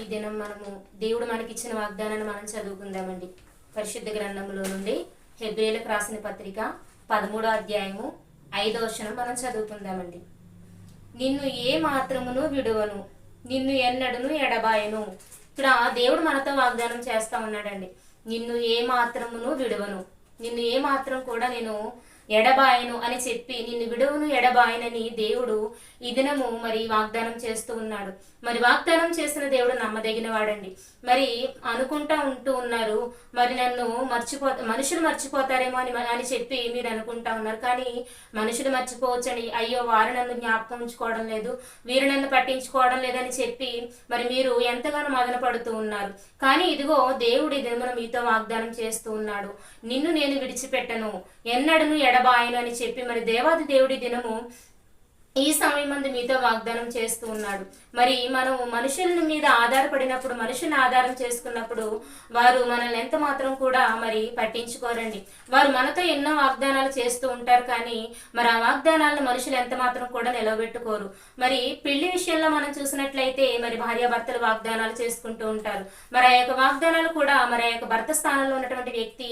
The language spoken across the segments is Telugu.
ఈ దినం మనము దేవుడు మనకిచ్చిన వాగ్దానాన్ని మనం చదువుకుందామండి. పరిశుద్ధ గ్రంథంలో నుండి హెబ్రీయులకు రాసిన పత్రిక 13వ అధ్యాయము 5వ వచనం మనం చదువుకుందామండి. నిన్ను ఏ మాత్రమును విడువను, నిన్ను ఎన్నడను ఎడబాయను. ఇక్కడ దేవుడు మనతో వాగ్దానం చేస్తా ఉన్నాడండి. నిన్ను ఏ మాత్రమును విడువను, నిన్ను ఏ మాత్రం కూడా నేను ఎడబాయను అని చెప్పి, నిన్ను విడువను ఎడబాయనని దేవుడు ఈ దినము మరి వాగ్దానం చేస్తూ ఉన్నాడు. మరి వాగ్దానం చేసిన దేవుడు నమ్మదగిన వాడండి. మరి అనుకుంటా ఉంటూ ఉన్నారు, మరి నన్ను మనుషులు మర్చిపోతారేమో అని చెప్పి మీరు అనుకుంటా ఉన్నారు. కానీ మనుషులు మర్చిపోవచ్చని, అయ్యో వారు నన్ను జ్ఞాపకం ఉంచుకోవడం లేదు, వీరు నన్ను పట్టించుకోవడం లేదని చెప్పి మరి మీరు ఎంతగానో మదన పడుతూ ఉన్నారు. కానీ ఇదిగో దేవుడు ఈ దినమున మీతో వాగ్దానం చేస్తూ ఉన్నాడు. నిన్ను నేను విడిచిపెట్టను, ఎన్నడను ఎడబాయను అని చెప్పి మరి దేవాది దేవుడి దినము ఈ సమయం మంది మీతో వాగ్దానం చేస్తూ ఉన్నాడు. మరి మనం మనుషుల మీద ఆధారపడినప్పుడు, మనుషుల్ని ఆధారం చేసుకున్నప్పుడు వారు మనల్ని ఎంత మాత్రం కూడా మరి పట్టించుకోరండి. వారు మనతో ఎన్నో వాగ్దానాలు చేస్తూ ఉంటారు, కానీ మరి ఆ వాగ్దానాలను మనుషులు ఎంత మాత్రం కూడా నిలబెట్టుకోరు. మరి పెళ్లి విషయంలో మనం చూసినట్లయితే మరి భార్యాభర్తలు వాగ్దానాలు చేసుకుంటూ ఉంటారు. మరి ఆ యొక్క వాగ్దానాలు కూడా మరి ఆ యొక్క భర్త స్థానంలో ఉన్నటువంటి వ్యక్తి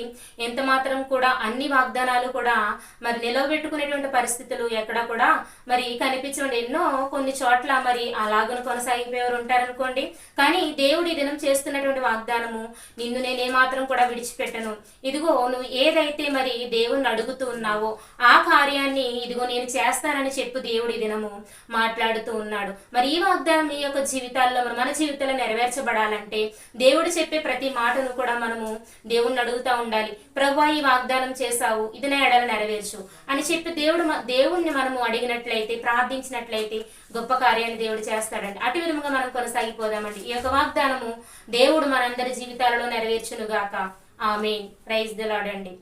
ఎంత మాత్రం కూడా అన్ని వాగ్దానాలు కూడా మరి నిలబెట్టుకునేటువంటి పరిస్థితులు ఎక్కడ కూడా మరి కనిపించండి. ఎన్నో కొన్ని చోట్ల మరి అలాగను కొనసాగిపోయేవారు ఉంటారనుకోండి. కానీ దేవుడు ఈ దినం చేస్తున్నటువంటి వాగ్దానము, నిన్ను నేనే మాత్రం కూడా విడిచిపెట్టను. ఇదిగో నువ్వు ఏదైతే మరి దేవుణ్ణి అడుగుతూ ఉన్నావో ఆ కార్యాన్ని ఇదిగో నేను చేస్తానని చెప్పు దేవుడు ఈ దినము మాట్లాడుతూ ఉన్నాడు. మరి ఈ వాగ్దానం మీ యొక్క జీవితాల్లో మన జీవితాల్లో నెరవేర్చబడాలంటే దేవుడు చెప్పే ప్రతి మాటను కూడా మనము దేవుణ్ణి అడుగుతూ ఉండాలి. ప్రభువా ఈ వాగ్దానం చేశావు, ఇది నా ఎడల నెరవేర్చు అని చెప్పి దేవుణ్ణి మనము అడిగినట్లయితే, ప్రార్థించినట్లయితే గొప్ప కార్యాన్ని దేవుడు చేస్తాడండి. అటు విధముగా మనం కొనసాగిపోదామండి. ఈ యొక్క వాగ్దానము దేవుడు మనందరి జీవితాలలో నెరవేర్చునుగాక. ఆమేన్. ప్రైజ్ ది లార్డ్ అండి.